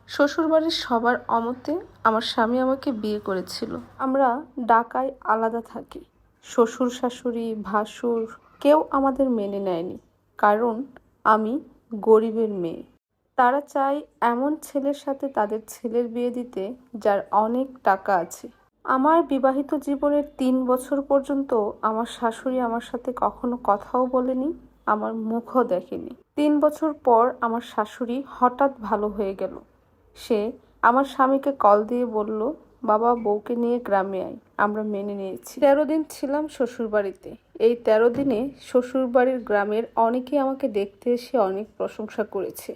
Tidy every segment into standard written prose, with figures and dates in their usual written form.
শ্বশুরবাড়ির সবার অমতে আমার স্বামী আমাকে বিয়ে করেছিল। আমরা ঢাকায় আলাদা থাকি। শ্বশুর শাশুড়ি ভাসুর কেউ আমাদের মেনে নেয়নি, কারণ আমি গরিবের মেয়ে। তারা চায় এমন ছেলের সাথে তাদের ছেলের বিয়ে দিতে যার অনেক টাকা আছে। আমার বিবাহিত জীবনের 3 বছর পর্যন্ত আমার শাশুড়ি আমার সাথে কখনো কথাও বলেনি, আমার মুখও দেখেনি। 3 বছর পর আমার শাশুড়ি হঠাৎ ভালো হয়ে গেল। সে আমার স্বামীকে কল দিয়ে বলল, বাবা বউকে নিয়ে গ্রামে আয়। আমরা মেনে নিয়েছি। 13 দিন ছিলাম শ্বশুরবাড়িতে। এই 13 দিনে শ্বশুরবাড়ির গ্রামের অনেকেই আমাকে দেখতে এসে অনেক প্রশংসা করেছে।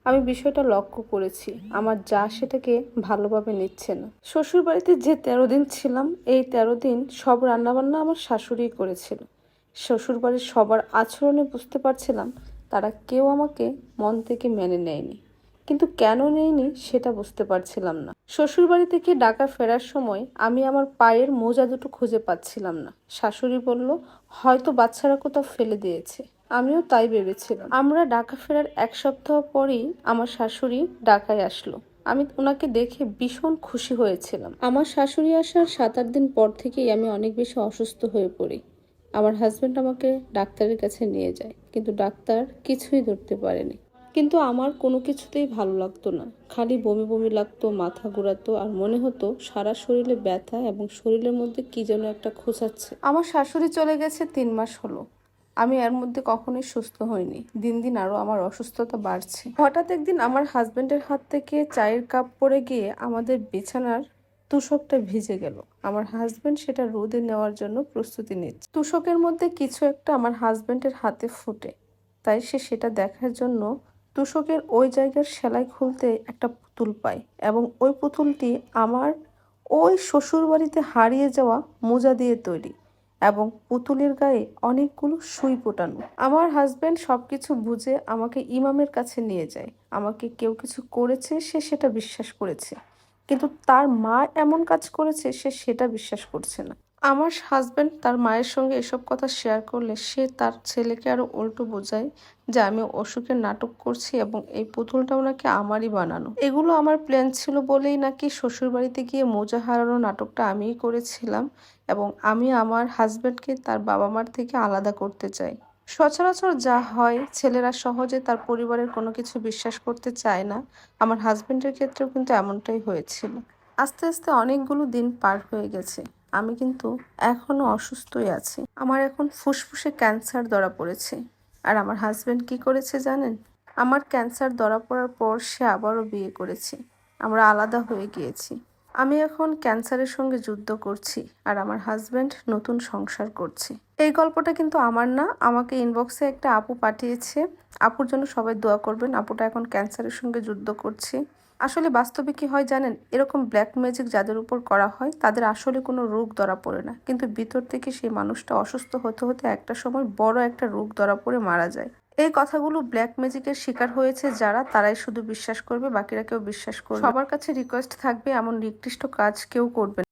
আমি বিষয়টা লক্ষ্য করেছি, আমার যা সেটাকে ভালোভাবে নিচ্ছে না। শ্বশুরবাড়িতে যে 13 দিন ছিলাম, এই 13 দিন সব রান্নাবান্না আমার শাশুড়িই করেছিল। শ্বশুরবাড়ির সবার আচরণে বুঝতে পারছিলাম তারা কেউ আমাকে মন থেকে মেনে নেয়নি। কিন্তু কেন নেয়নি সেটা বুঝতে পারছিলাম না। শ্বশুরবাড়ি থেকে ঢাকা ফেরার সময় আমি আমার পায়ের মোজা দুটো খুঁজে পাচ্ছিলাম না। শাশুড়ি বলল, হয়তো বাচ্চারা কোথাও ফেলে দিয়েছে। আমিও তাই ভেবেছিলাম। আমরা ঢাকা ফেরার 1 সপ্তাহ পরেই আমার শাশুড়ি ঢাকায় আসলো। আমি ওনাকে দেখে ভীষণ খুশি হয়েছিলাম। আমার শাশুড়ি আসার 7-8 দিন পর থেকেই আমি অনেক বেশি অসুস্থ হয়ে পড়ি। আমার হাজব্যান্ড আমাকে ডাক্তারের কাছে নিয়ে যায়, কিন্তু ডাক্তার কিছুই ধরতে পারেনি। কিন্তু আমার কোনো কিছুতেই ভালো লাগতো না, খালি বমি বমি লাগতো, মাথা ঘোরাতো, আর মনে হতো সারা শরীরে ব্যথা এবং শরীরের মধ্যে কি যেন একটা খোঁচাচ্ছে। আমার শাশুড়ি চলে গেছে 3 মাস হলো। আমি এর মধ্যে কখনোই সুস্থ হইনি। দিন দিন আরো আমার অসুস্থতা বাড়ছে। হঠাৎ একদিন আমার হাজবেন্ডের হাত থেকে চায়ের কাপ পড়ে গিয়ে আমাদের বিছানার তোশকটা ভিজে গেল। আমার হাজবেন্ড সেটা রোদে নেওয়ার জন্য প্রস্তুতি নিচ্ছে। তোশকের মধ্যে কিছু একটা আমার হাজবেন্ডের হাতে ফোটে, তাই সে সেটা দেখার জন্য তোশকের ওই জায়গার সেলাই খুলতে একটা পুতুল পায়, এবং ওই পুতুলটি আমার ওই শ্বশুরবাড়িতে হারিয়ে যাওয়া মোজা দিয়ে তৈরি, এবং পুতুলের গায়ে অনেকগুলো সুই ফোটানো। আমার হাজবেন্ড সবকিছু বুঝে আমাকে ইমামের কাছে নিয়ে যায়। আমাকে কেউ কিছু করেছে সে সেটা বিশ্বাস করেছে, কিন্তু তার মা এমন কাজ করেছে সে সেটা বিশ্বাস করছে না। আমার হাজবেন্ড তার মায়ের সঙ্গে এসব কথা শেয়ার করলে সে তার ছেলেকে আরো উল্টো বোঝায় যে আমি অসুখের নাটক করছি এবং এই পুতুলটাও নাকি আমারই বানানো। এগুলো আমার প্ল্যান ছিল বলেই নাকি শ্বশুরবাড়িতে গিয়ে মোজা হারানো নাটকটা আমিই করেছিলাম, এবং আমি আমার হাজবেন্ডকে তার বাবা মার থেকে আলাদা করতে চাই। সচরাচর যা হয়, ছেলেরা সহজে তার পরিবারের কোনো কিছু বিশ্বাস করতে চায় না। আমার হাজবেন্ডের ক্ষেত্রেও কিন্তু এমনটাই হয়েছিল। আস্তে আস্তে অনেকগুলো দিন পার হয়ে গেছে, আমি কিন্তু এখনো অসুস্থই আছি। আমার এখন ফুসফুসে ক্যান্সার ধরা পড়েছে। আর আমার হাজবেন্ড কি করেছে জানেন? আমার ক্যান্সার ধরা পড়ার পর সে আবারও বিয়ে করেছে। আমরা আলাদা হয়ে গিয়েছি। আমি এখন ক্যান্সারের সঙ্গে যুদ্ধ করছি, আর আমার হাজবেন্ড নতুন সংসার করছে। এই গল্পটা কিন্তু আমার না, আমাকে ইনবক্সে একটা আপু পাঠিয়েছে। আপুর জন্য সবাই দোয়া করবেন। আপুটা এখন ক্যান্সারের সঙ্গে যুদ্ধ করছে। আসলে বাস্তবে কি হয় জানেন, এরকম ব্ল্যাক ম্যাজিক যাদের উপর করা হয় তাদের আসলে কোনো রোগ ধরা পড়ে না, কিন্তু ভিতর থেকে সেই মানুষটা অসুস্থ হতে হতে একটা সময় বড় একটা রোগ ধরা পড়ে মারা যায়। এই কথাগুলো ব্ল্যাক ম্যাজিকের শিকার হয়েছে যারা, তারাই শুধু বিশ্বাস করবে, বাকিরা কেউ বিশ্বাস করবে। সবার কাছে রিকোয়েস্ট থাকবে, এমন নিকৃষ্ট কাজ কেউ করবে না।